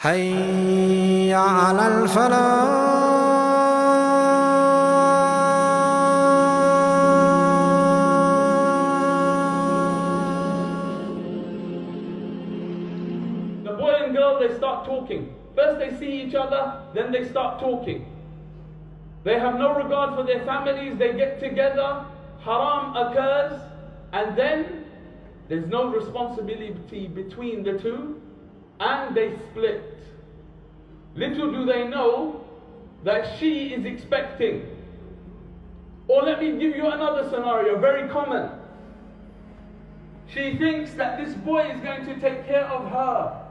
حي على الفلاح. The boy and girl, they start talking. First they see each other, then they start talking. They have no regard for their families, they get together, haram occurs, and then there's no responsibility between the two, and they split. Little do they know that she is expecting. Or let me give you another scenario, very common. She thinks that this boy is going to take care of her.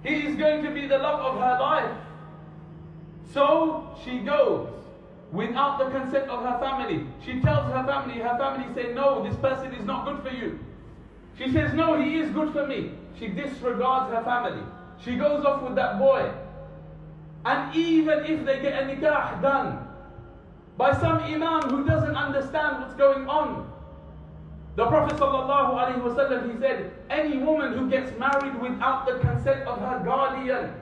He is going to be the love of her life. So she goes without the consent of her family. She tells her family say, no, this person is not good for you. She says, no, he is good for me. She disregards her family. She goes off with that boy. And even if they get a nikah done by some imam who doesn't understand what's going on, the Prophet ﷺ, he said, any woman who gets married without the consent of her guardian,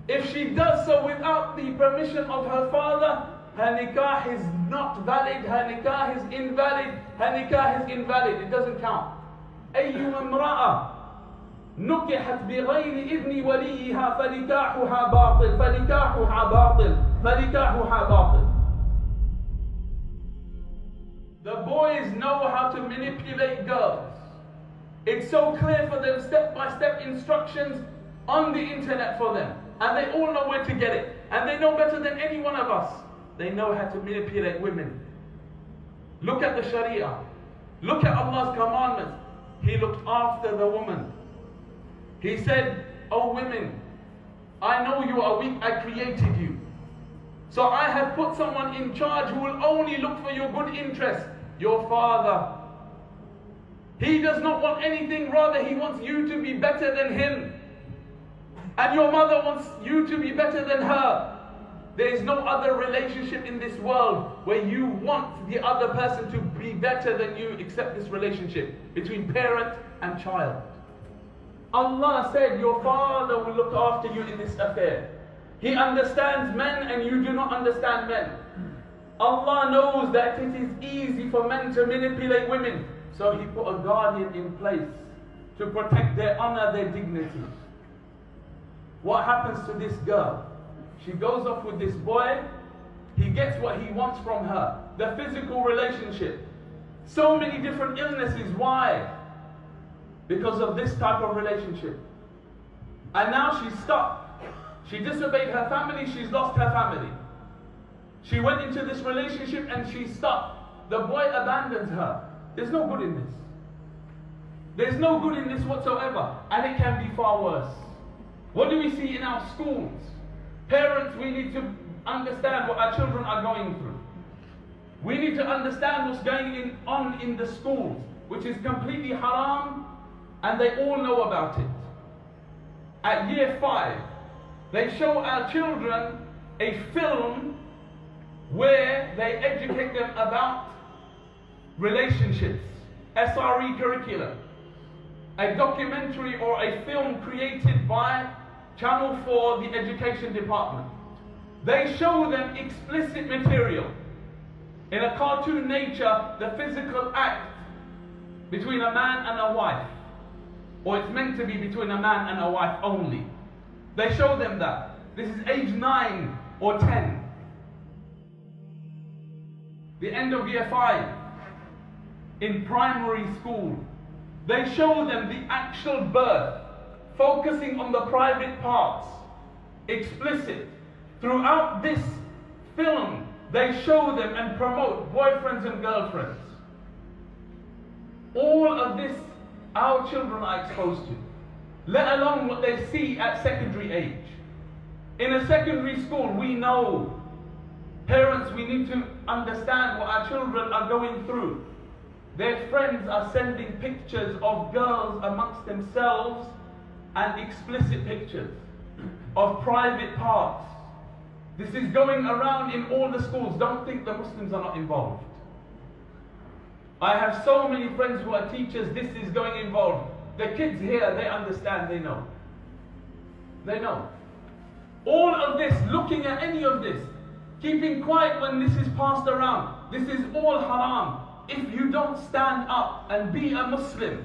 if she does so without the permission of her father, her nikah is not valid, her nikah is invalid, her nikah is invalid, it doesn't count. أي امرأة نكحت بغير إذن وليها فنكاحها باطل فنكاحها باطل فنكاحها باطل. The boys know how to manipulate girls. It's so clear for them, step-by-step instructions on the internet for them. And they all know where to get it. And they know better than any one of us. They know how to manipulate women. Look at the Sharia. Look at Allah's commandments. He looked after the woman. He said, oh women, I know you are weak, I created you. So I have put someone in charge who will only look for your good interest, your father. He does not want anything, rather he wants you to be better than him. And your mother wants you to be better than her. There is no other relationship in this world where you want the other person to be better than you except this relationship between parent and child. Allah said your father will look after you in this affair. He understands men and you do not understand men. Allah knows that it is easy for men to manipulate women. So He put a guardian in place to protect their honor, their dignity. What happens to this girl? She goes off with this boy. He gets what he wants from her. The physical relationship. So many different illnesses. Why? Because of this type of relationship. And now she's stuck. She disobeyed her family, she's lost her family. She went into this relationship and she's stuck. The boy abandons her. There's no good in this. There's no good in this whatsoever. And it can be far worse. What do we see in our schools? Parents, we need to understand what our children are going through. We need to understand what's going on in the schools, which is completely haram, and they all know about it. At year 5, they show our children a film where they educate them about relationships, SRE curriculum, a documentary or a film created by Channel 4, the Education Department. They show them explicit material in a cartoon nature, the physical act between a man and a wife. Or it's meant to be between a man and a wife only. They show them that. This is age 9 or 10. The end of year 5 in primary school. They show them the actual birth, focusing on the private parts, explicit. Throughout this film, they show them and promote boyfriends and girlfriends. All of this our children are exposed to, let alone what they see at secondary age. In a secondary school, we know, parents, we need to understand what our children are going through. Their friends are sending pictures of girls amongst themselves and explicit pictures of private parts. This is going around in all the schools. Don't think the Muslims are not involved. I have so many friends who are teachers, this is going involved. The kids here, they understand, they know. They know. All of this, looking at any of this, keeping quiet when this is passed around, this is all haram. If you don't stand up and be a Muslim,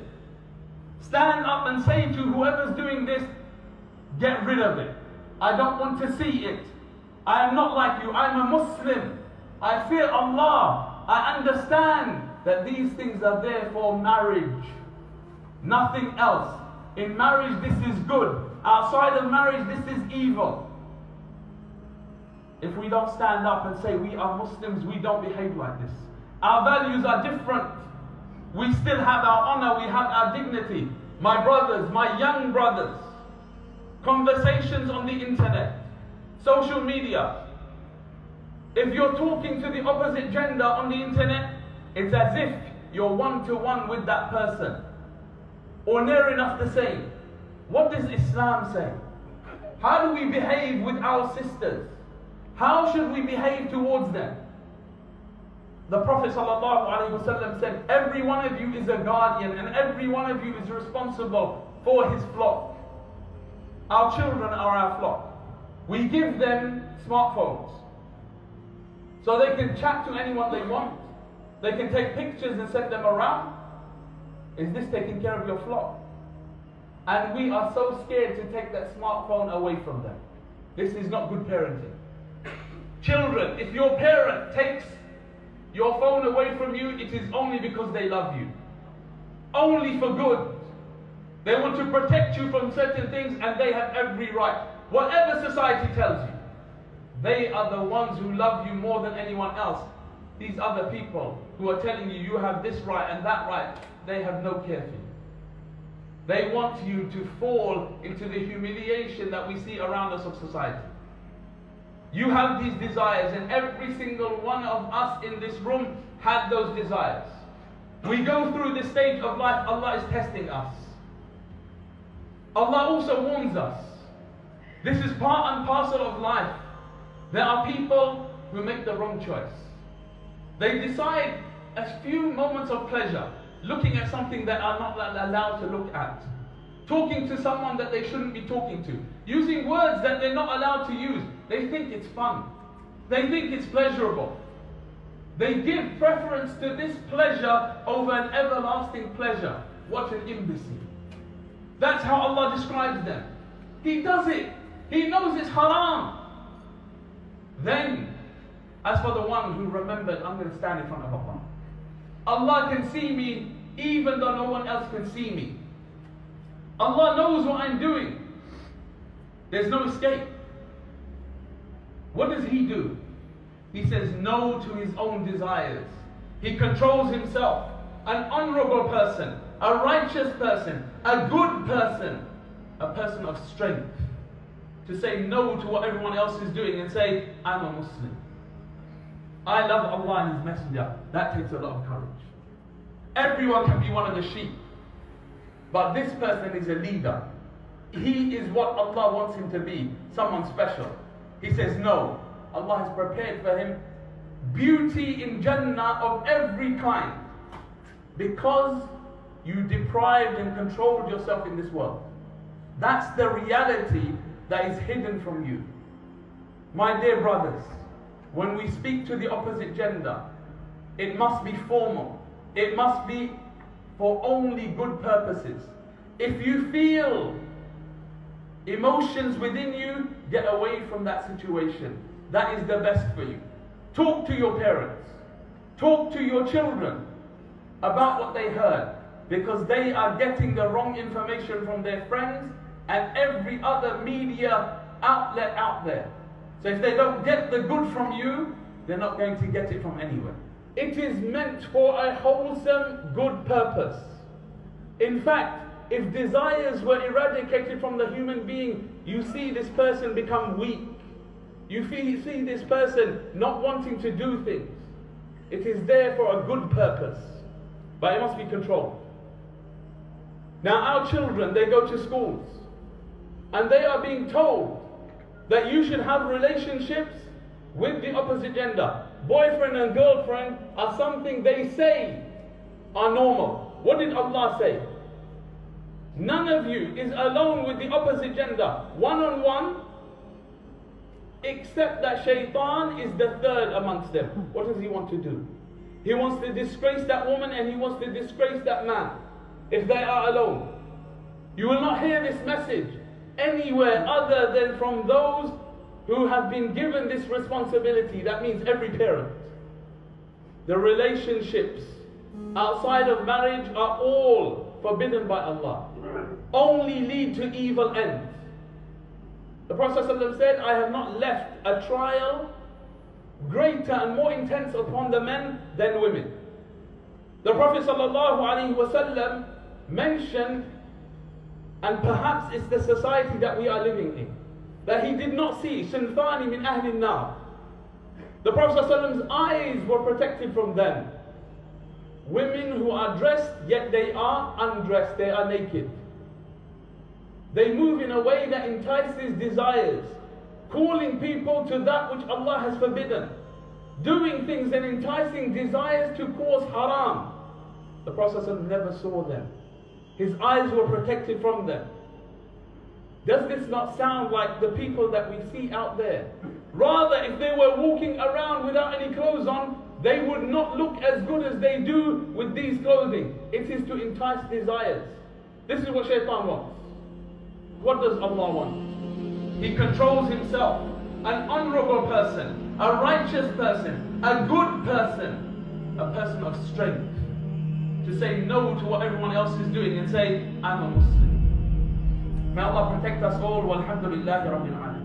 stand up and say to whoever's doing this, get rid of it. I don't want to see it. I am not like you. I'm a Muslim. I fear Allah. I understand that these things are there for marriage. Nothing else. In marriage, this is good. Outside of marriage, this is evil. If we don't stand up and say we are Muslims, we don't behave like this. Our values are different. We still have our honor, we have our dignity. My brothers, my young brothers, conversations on the internet, social media. If you're talking to the opposite gender on the internet, it's as if you're one-to-one with that person, or near enough the same. What does Islam say? How do we behave with our sisters? How should we behave towards them? The Prophet ﷺ said, every one of you is a guardian and every one of you is responsible for his flock. Our children are our flock. We give them smartphones so they can chat to anyone they want. They can take pictures and send them around. Is this taking care of your flock? And we are so scared to take that smartphone away from them. This is not good parenting. Children, if your parent takes your phone away from you, it is only because they love you. Only for good. They want to protect you from certain things and they have every right. Whatever society tells you, they are the ones who love you more than anyone else. These other people who are telling you you have this right and that right, they have no care for you. They want you to fall into the humiliation that we see around us of society. You have these desires, and every single one of us in this room had those desires. We go through this stage of life, Allah is testing us. Allah also warns us. This is part and parcel of life. There are people who make the wrong choice. They decide a few moments of pleasure, looking at something that are not allowed to look at, talking to someone that they shouldn't be talking to, using words that they're not allowed to use. They think it's fun. They think it's pleasurable. They give preference to this pleasure over an everlasting pleasure. What an imbecile. That's how Allah describes them. He does it. He knows it's haram. Then, as for the one who remembered, I'm going to stand in front of Allah. Allah can see me even though no one else can see me. Allah knows what I'm doing. There's no escape. What does he do? He says no to his own desires. He controls himself. An honorable person, a righteous person, a good person, a person of strength. To say no to what everyone else is doing and say, I'm a Muslim. I love Allah and His Messenger. That takes a lot of courage. Everyone can be one of the sheep. But this person is a leader. He is what Allah wants him to be, someone special. He says no. Allah has prepared for him beauty in Jannah of every kind, because you deprived and controlled yourself in this world. That's the reality that is hidden from you. My dear brothers, when we speak to the opposite gender, it must be formal. It must be for only good purposes. If you feel emotions within you, get away from that situation. That is the best for you. Talk to your parents. Talk to your children about what they heard, because they are getting the wrong information from their friends and every other media outlet out there. So if they don't get the good from you, they're not going to get it from anywhere. It is meant for a wholesome, good purpose. In fact, if desires were eradicated from the human being, you see this person become weak. You see this person not wanting to do things. It is there for a good purpose, but it must be controlled. Now our children, they go to schools, and they are being told that you should have relationships with the opposite gender. Boyfriend and girlfriend are something they say are normal. What did Allah say? None of you is alone with the opposite gender, one-on-one, except that Shaitan is the third amongst them. What does he want to do? He wants to disgrace that woman and he wants to disgrace that man if they are alone. You will not hear this message anywhere other than from those who have been given this responsibility. That means every parent. The relationships outside of marriage are all forbidden by Allah. Only lead to evil ends. The Prophet ﷺ said, I have not left a trial greater and more intense upon the men than women. The Prophet ﷺ mentioned, and perhaps it's the society that we are living in, that he did not see Sinfani min ahli nar. The Prophet ﷺ's eyes were protected from them. Women who are dressed, yet they are undressed, they are naked. They move in a way that entices desires, calling people to that which Allah has forbidden, doing things and enticing desires to cause haram. The Prophet ﷺ never saw them. His eyes were protected from them. Does this not sound like the people that we see out there? Rather, if they were walking around without any clothes on, they would not look as good as they do with these clothing. It is to entice desires. This is what Shaitan wants. What does Allah want? He controls himself. An honorable person, a righteous person, a good person, a person of strength, to say no to what everyone else is doing and say, I'm a Muslim. May Allah protect us all. Walhamdulillahi Rabbil Alamin.